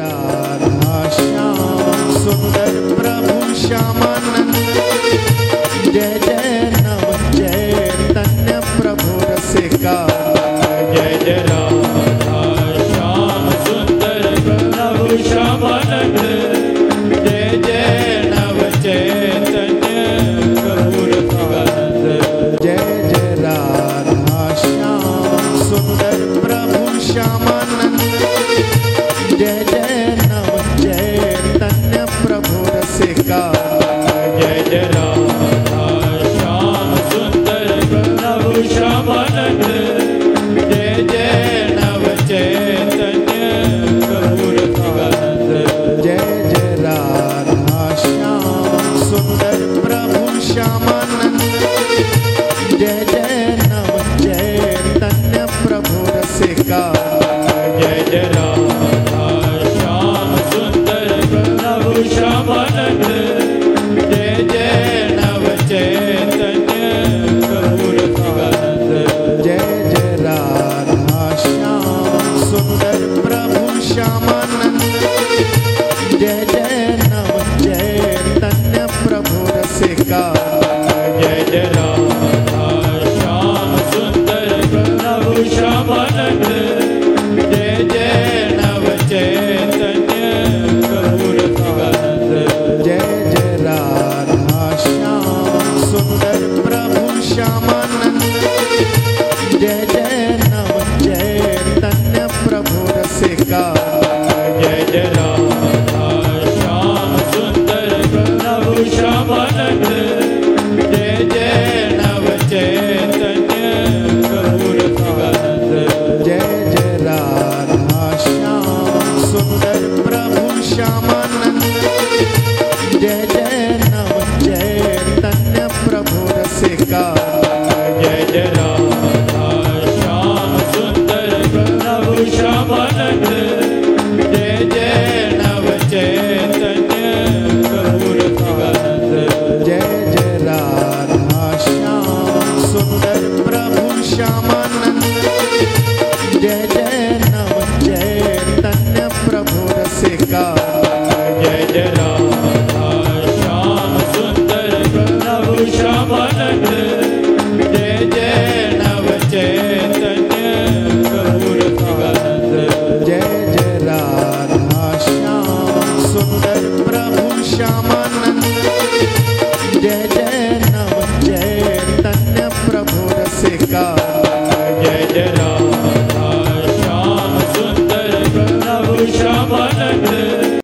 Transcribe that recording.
राधा श्याम सुंदर प्रभु श्यामानंद। जय जय नव चैतन्य प्रभु रसिका। जय जय राधा श्याम सुंदर प्रभु श्यामानंद। जय जय नव चैतन्य प्रभु रसिकानंद। जय जय राधा श्याम सुंदर प्रभु श्यामानंद। जय जय नव चैतन्य प्रभु रसिका। जय जय राधा श्याम सुंदर प्रभु श्यामानंद। जय जय नव चैतन्य प्रभु रसिकानंद। जय जय राधा श्याम सुंदर प्रभु श्यामानंद। जय जय नव चैतन्य प्रभु रसिका। जय जय राधा श्याम सुंदर प्रभु श्यामानंद। जय जय नव चैतन्य प्रभु रसिकानंद। जय जय राधा श्याम सुंदर प्रभु श्यामानंद। जय जय नव चैतन्य प्रभु रसिका। जय जय राधा श्याम सुंदर प्रभु श्यामानंद। जय जय नव चैतन्य प्रभु रसिकानंद। जय जय राधा श्याम सुंदर प्रभु श्यामानंद। जय जय नव चैतन्य प्रभु रसिका। जय जय राधा श्याम सुंदर प्रभु श्यामानंद। जय जय नव चैतन्य प्रभु रसिकानंद। जय जय राधा श्याम सुंदर प्रभु श्यामानंद। जय जय नव चैतन्य प्रभु रसिका। जय जय राधा श्याम सुंदर प्रभु श्यामानंद। जय जय नव चैतन्य प्रभु रसिकानंद। जय जय राधा श्याम सुंदर प्रभु श्यामानंद। जय जय नव चैतन्य प्रभु रसिका। जय जय राधा श्याम सुंदर प्रभु श्यामानंद। जय जय नव चैतन्य प्रभु रसिकानंद। जय जय राधा श्याम सुंदर प्रभु श्यामानंद। जय जय नव चैतन्य प्रभु रसिका। जय जय राधा श्याम सुंदर प्रभु श्यामानंद।